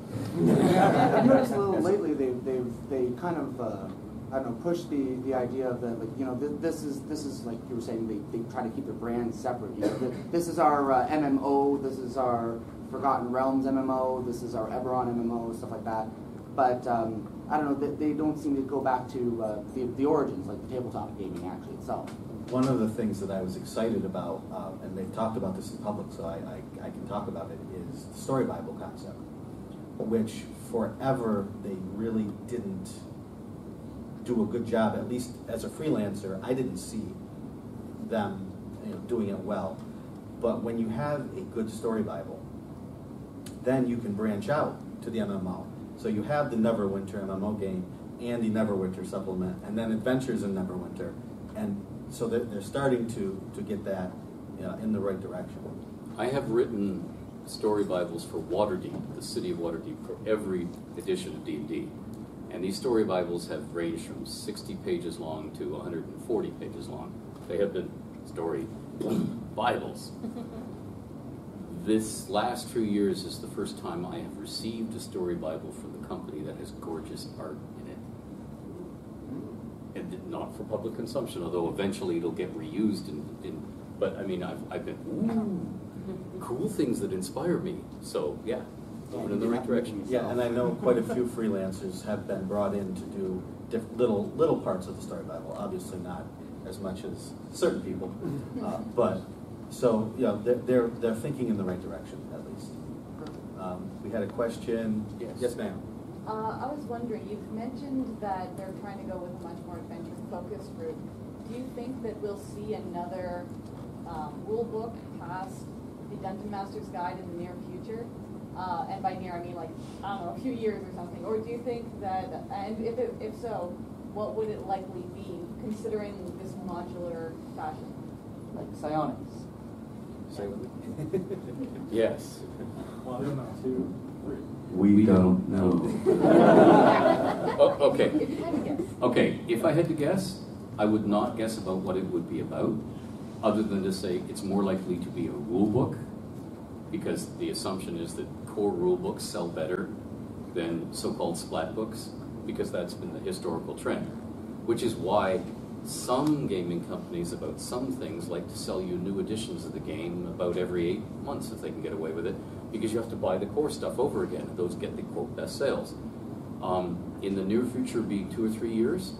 I've noticed a little lately they kind of I don't know, push the idea of that, like, you know, this is like you were saying, they try to keep their brands separate. You know, this is our MMO, this is our Forgotten Realms MMO, this is our Eberron MMO, stuff like that. But I don't know, they don't seem to go back to the origins, like the tabletop gaming actually itself. One of the things that I was excited about, and they've talked about this in public, so I can talk about it, is the story Bible concept, which forever they really didn't do a good job. At least as a freelancer, I didn't see them, you know, doing it well. But when you have a good story Bible, then you can branch out to the MMO. So you have the Neverwinter MMO game and the Neverwinter supplement, and then Adventures in Neverwinter, and so they're starting to get that, you know, in the right direction. I have written story Bibles for Waterdeep, the city of Waterdeep, for every edition of D&D. And these story Bibles have ranged from 60 pages long to 140 pages long. They have been story Bibles. This last few years is the first time I have received a story Bible from the company that has gorgeous art in it. And not for public consumption, although eventually it'll get reused. But I mean, I've been, cool things that inspire me. So yeah, going in the right direction. Yeah, and I know quite a few freelancers have been brought in to do little parts of the story Bible. Obviously not as much as certain people, but so yeah, they're thinking in the right direction at least. We had a question. Yes, ma'am. I was wondering, you've mentioned that they're trying to go with a much more adventure-focused route. Do you think that we'll see another rule book past the Dungeon Master's Guide in the near future? And by near, I mean like, I don't know, a few years or something. Or do you think that, and if so, what would it likely be, considering this modular fashion? Like psionics. Say with me. Yes. Well, I don't know. 2, 3. We don't know. Oh, okay. If you had to guess. Okay, if I had to guess, I would not guess about what it would be about, other than to say it's more likely to be a rule book, because the assumption is that core rule books sell better than so-called splat books, because that's been the historical trend, which is why some gaming companies about some things like to sell you new editions of the game about every 8 months if they can get away with it, because you have to buy the core stuff over again. Those get the quote best sales. In the near future, be 2 or 3 years,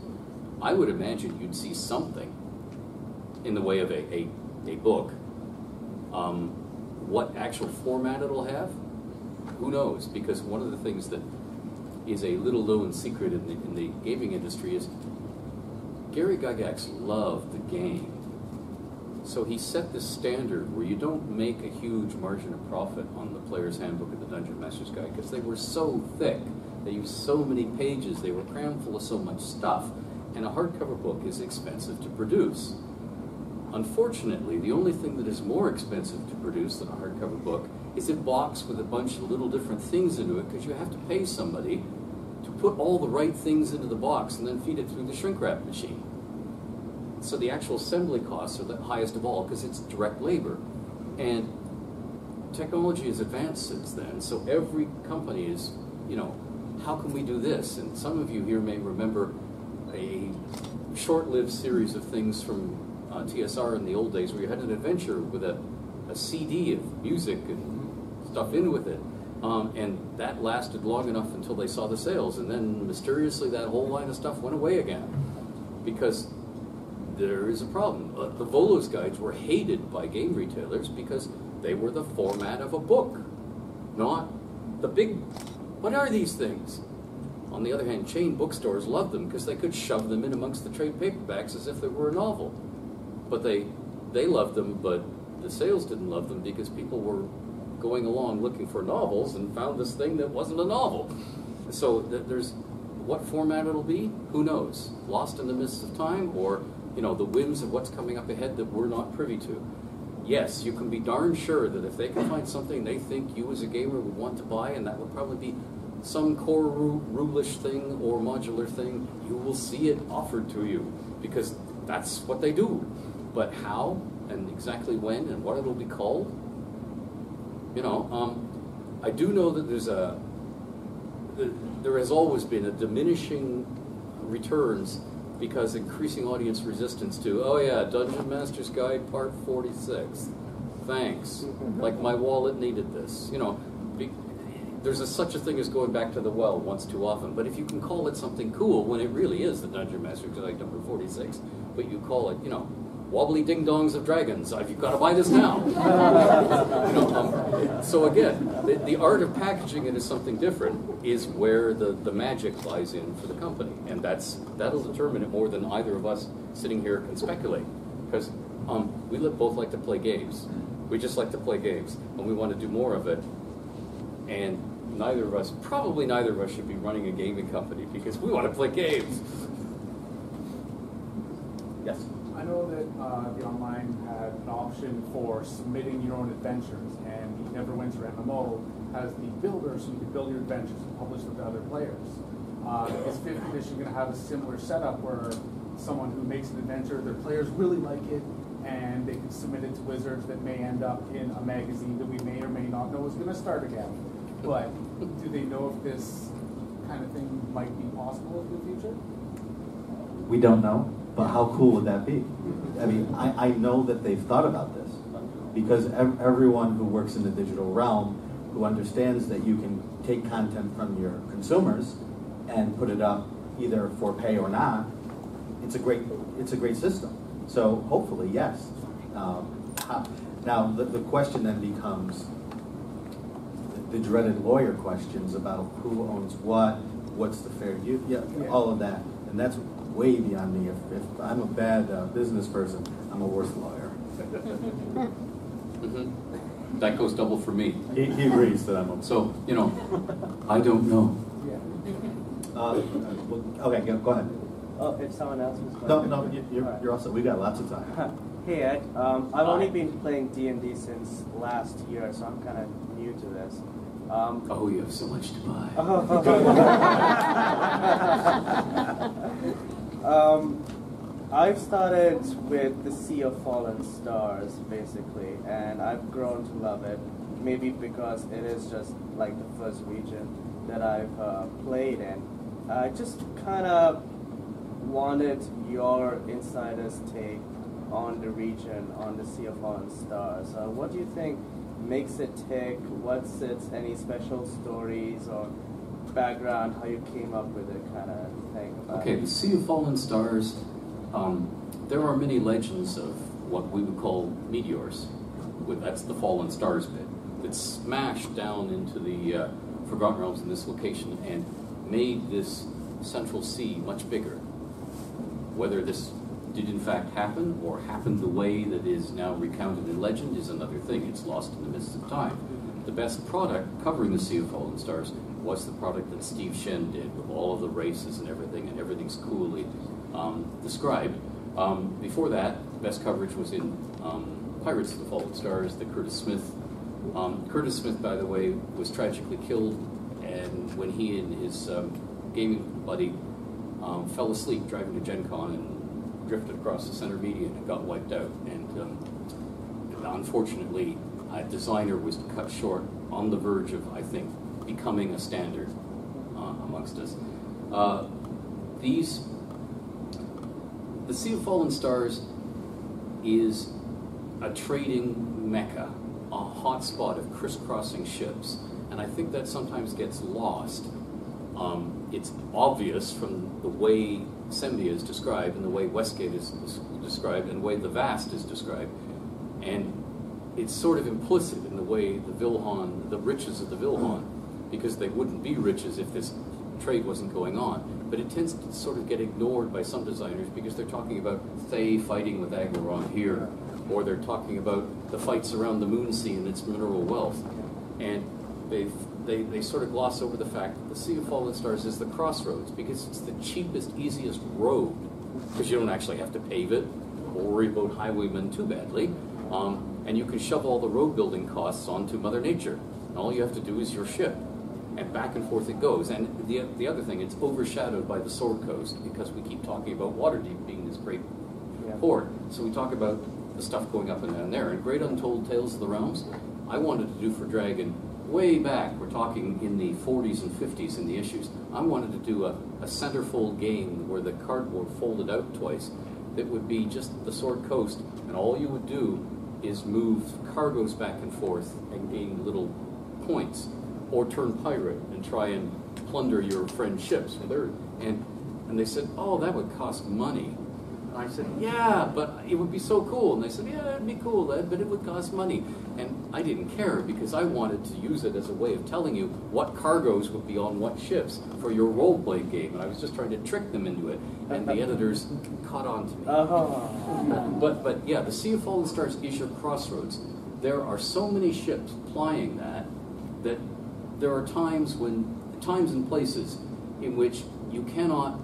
I would imagine you'd see something in the way of a book. What actual format it'll have, who knows? Because one of the things that is a little known secret in the gaming industry is Gary Gygax loved the game. So he set this standard where you don't make a huge margin of profit on the Player's Handbook of the Dungeon Master's Guide, because they were so thick. They used so many pages. They were crammed full of so much stuff. And a hardcover book is expensive to produce. Unfortunately, the only thing that is more expensive to produce than a hardcover book is a box with a bunch of little different things into it, because you have to pay somebody to put all the right things into the box and then feed it through the shrink wrap machine. So the actual assembly costs are the highest of all because it's direct labor. And technology has advanced since then, so every company is, you know, how can we do this? And some of you here may remember a short-lived series of things from TSR in the old days where you had an adventure with a CD of music and stuff in with it. And that lasted long enough until they saw the sales, and then mysteriously that whole line of stuff went away again because there is a problem. The Volos guides were hated by game retailers because they were the format of a book, not the big, what are these things? On the other hand, chain bookstores loved them because they could shove them in amongst the trade paperbacks as if they were a novel. But they loved them, but the sales didn't love them because people were going along looking for novels and found this thing that wasn't a novel. So there's, what format it'll be, who knows? Lost in the mists of time, or, you know, the whims of what's coming up ahead that we're not privy to. Yes, you can be darn sure that if they can find something they think you as a gamer would want to buy, and that would probably be some core rule-ish thing or modular thing, you will see it offered to you because that's what they do. But how and exactly when and what it'll be called, you know, I do know that there has always been a diminishing returns because increasing audience resistance to, oh yeah, Dungeon Master's Guide Part 46. Thanks. Like my wallet needed this. You know, there's such a thing as going back to the well once too often. But if you can call it something cool when it really is the Dungeon Master's Guide number 46, but you call it, you know, Wobbly Ding Dongs of Dragons, you've got to buy this now. You know, so again, the art of packaging it as something different is where the magic lies in for the company, and that'll determine it more than either of us sitting here can speculate. Because we both like to play games. We just like to play games, and we want to do more of it. And probably neither of us should be running a gaming company because we want to play games. Yes? I know that the online had an option for submitting your own adventures, and the Neverwinter MMO has the builder, so you can build your adventures and publish them to other players. Is 5th edition going to have a similar setup where someone who makes an adventure, their players really like it, and they can submit it to Wizards that may end up in a magazine that we may or may not know is going to start again? But do they know if this kind of thing might be possible in the future? We don't know. But how cool would that be? I mean, I know that they've thought about this because everyone who works in the digital realm who understands that you can take content from your consumers and put it up either for pay or not, it's a great system. So hopefully, yes. Now the question then becomes the dreaded lawyer questions about who owns what, what's the fair use, all of that, and that's way beyond me. If I'm a bad business person, I'm a worse lawyer. Mm-hmm. That goes double for me. He agrees that I'm a... So, you know, I don't know. Okay, go ahead. Oh, if someone else was going No, you're also. We got lots of time. Hey Ed, I've only been playing D&D since last year, so I'm kind of new to this. Oh, you have so much to buy. I've started with the Sea of Fallen Stars, basically, and I've grown to love it. Maybe because it is just like the first region that I've played in. I just kind of wanted your insider's take on the region, on the Sea of Fallen Stars. What do you think makes it tick? What's its any special stories or background, how you came up with it kind of thing? Okay, the Sea of Fallen Stars, there are many legends of what we would call meteors. That's the Fallen Stars bit. That smashed down into the Forgotten Realms in this location and made this central sea much bigger. Whether this did in fact happen or happened the way that is now recounted in legend is another thing. It's lost in the mists of time. The best product covering the Sea of Fallen Stars was the product that Steve Shen did with all of the races and everything's coolly described. Before that, best coverage was in Pirates of the Fallen Stars, the Curtis Smith. Curtis Smith, by the way, was tragically killed, and when he and his gaming buddy fell asleep driving to Gen Con and drifted across the center median and got wiped out. And unfortunately, a designer was cut short on the verge of, I think, becoming a standard amongst us. The Sea of Fallen Stars is a trading mecca, a hotspot of crisscrossing ships, and I think that sometimes gets lost. It's obvious from the way Sembia is described, and the way Westgate is described, and the way the Vast is described, and it's sort of implicit in the way the riches of the Vilhan, because they wouldn't be riches if this trade wasn't going on. But it tends to sort of get ignored by some designers because they're talking about Thay fighting with Aglaron here, or they're talking about the fights around the Moon Sea and its mineral wealth. And they sort of gloss over the fact that the Sea of Fallen Stars is the crossroads because it's the cheapest, easiest road, because you don't actually have to pave it or worry about highwaymen too badly. And you can shove all the road building costs onto Mother Nature. And all you have to do is your ship. And back and forth it goes. And the other thing, it's overshadowed by the Sword Coast because we keep talking about Waterdeep being this great port. So we talk about the stuff going up and down there. And Great Untold Tales of the Realms, I wanted to do for Dragon way back. We're talking in the 40s and 50s in the issues. I wanted to do a centerfold game where the cardboard folded out twice. That would be just the Sword Coast, and all you would do is move cargoes back and forth and gain little points, or turn pirate and try and plunder your friend's ships. And they said, oh, that would cost money. And I said, yeah, but it would be so cool. And they said, yeah, it'd be cool, Ed, but it would cost money. And I didn't care because I wanted to use it as a way of telling you what cargoes would be on what ships for your role-playing game. And I was just trying to trick them into it. And the editors caught on to me. But yeah, the Sea of Fallen Stars is your crossroads. There are so many ships plying that there are times and places in which you cannot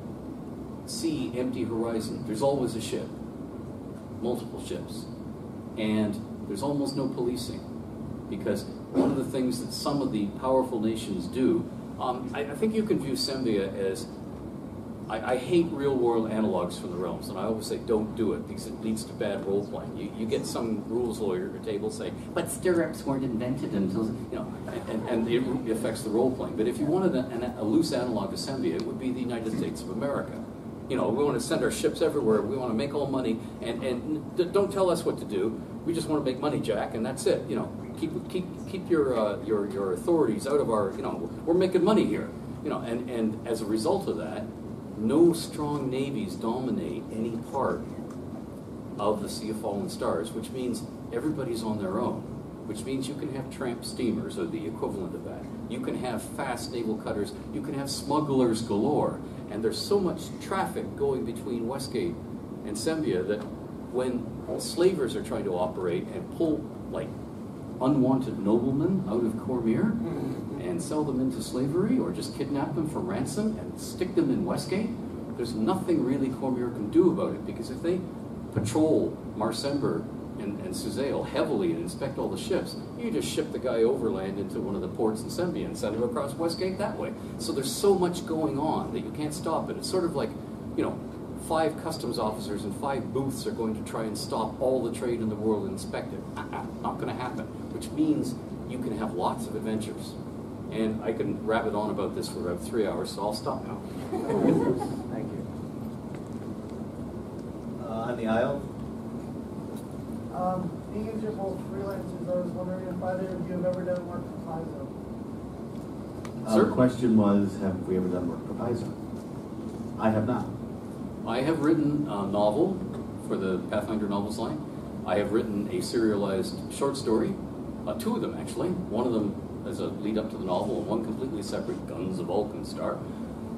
see empty horizon. There's always a ship, multiple ships, and there's almost no policing, because one of the things that some of the powerful nations do, I think you can view Sembia as, I hate real-world analogs from the realms, and I always say don't do it because it leads to bad role-playing. You get some rules lawyer at the table saying, but stirrups weren't invented until, and it affects the role-playing. But if you wanted a loose analog of Sembia, it would be the United States of America. We want to send our ships everywhere. We want to make all money, and don't tell us what to do. We just want to make money, Jack, and that's it. Keep your authorities out of our. We're making money here. And as a result of that, no strong navies dominate any part of the Sea of Fallen Stars, which means everybody's on their own. Which means you can have tramp steamers, or the equivalent of that. You can have fast naval cutters. You can have smugglers galore. And there's so much traffic going between Westgate and Sembia that when slavers are trying to operate and pull, like, unwanted noblemen out of Cormier and sell them into slavery, or just kidnap them for ransom and stick them in Westgate, there's nothing really Cormier can do about it, because if they patrol Marsember and Suzail heavily and inspect all the ships, you just ship the guy overland into one of the ports in Sembia and send him across Westgate that way. So there's so much going on that you can't stop it. It's sort of like, 5 customs officers and 5 booths are going to try and stop all the trade in the world and inspect it. Not going to happen. Which means you can have lots of adventures. And I can rabbit on about this for about 3 hours, so I'll stop now. Thank you. On the aisle? Being as you're both freelancers, I was wondering if either of you have ever done work for Paizo. The question was, have we ever done work for Paizo? I have not. I have written a novel for the Pathfinder novels line. I have written a serialized short story, 2 of them actually. One of them as a lead up to the novel, and one completely separate, Guns of Alkenstar.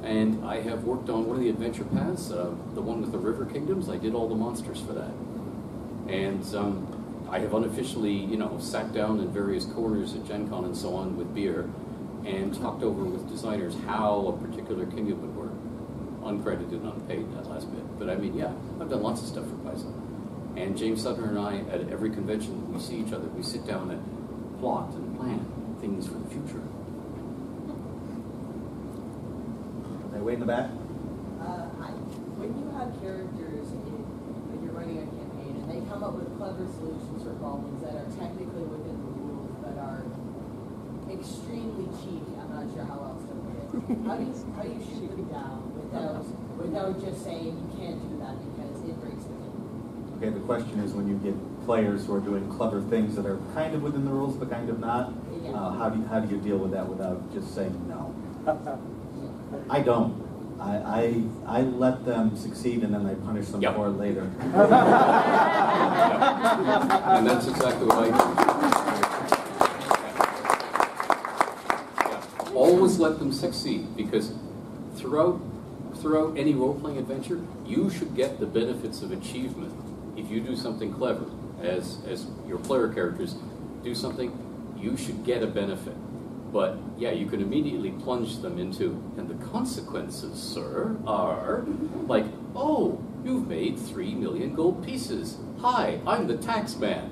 And I have worked on one of the adventure paths, the one with the River Kingdoms. I did all the monsters for that. And I have unofficially, sat down in various corners at Gen Con and so on with beer and talked over with designers how a particular kingdom would work. uncredited and unpaid, that last bit. But I mean, yeah, I've done lots of stuff for Paizo. And James Sutton and I, at every convention we see each other, we sit down and plot and plan things for the future. Are they way in the back? Hi. When you have characters when you're running a campaign and they come up with clever solutions for problems that are technically within the rules but are extremely cheap, I'm not sure how else to put it. How do you shoot them down without just saying you can't do that because it breaks the game? Okay, the question is when you get players who are doing clever things that are kind of within the rules but kind of not, how do you deal with that without just saying no? I don't. I let them succeed and then I punish them for it later. And that's exactly what I do. Always let them succeed, because throughout any role-playing adventure, you should get the benefits of achievement. If you do something clever, as your player characters do something, you should get a benefit. But yeah, you can immediately plunge them into, and the consequences, sir, are like, oh, you've made 3 million gold pieces. Hi, I'm the tax man.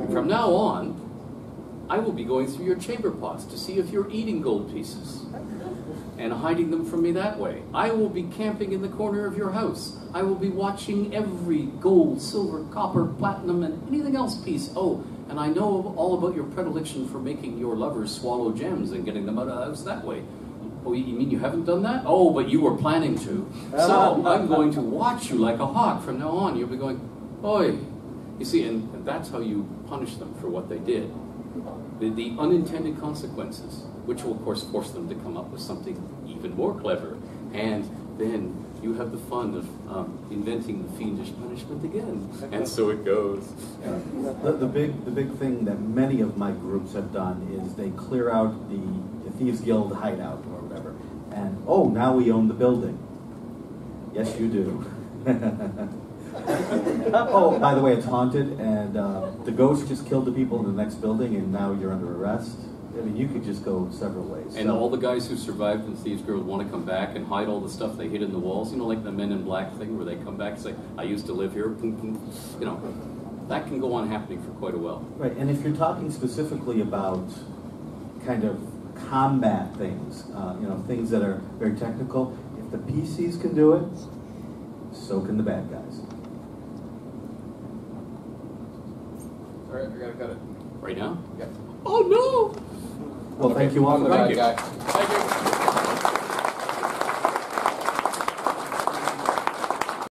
From now on, I will be going through your chamber pots to see if you're eating gold pieces and hiding them from me that way. I will be camping in the corner of your house. I will be watching every gold, silver, copper, platinum, and anything else piece. Oh, and I know all about your predilection for making your lovers swallow gems and getting them out of the house that way. Oh, you mean you haven't done that? Oh, but you were planning to. So I'm going to watch you like a hawk from now on. You'll be going, oi. You see, and that's how you punish them for what they did. The unintended consequences, which will, of course, force them to come up with something even more clever. And then you have the fun of inventing the fiendish punishment again. And so it goes. The big thing that many of my groups have done is they clear out the Thieves Guild hideout or whatever. And, oh, now we own the building. Yes, you do. Oh, by the way, it's haunted, and the ghost just killed the people in the next building, and now you're under arrest. I mean, you could just go several ways. And all the guys who survived in Thieves Guild want to come back and hide all the stuff they hid in the walls. You know, like the Men in Black thing, where they come back and say, I used to live here. You know, that can go on happening for quite a while. Right, and if you're talking specifically about kind of combat things, you know, things that are very technical, if the PCs can do it, so can the bad guys. All right, we gotta cut it. Right now? Yeah. Oh no! Well, thank you all. I'm the bad guy. Thank you.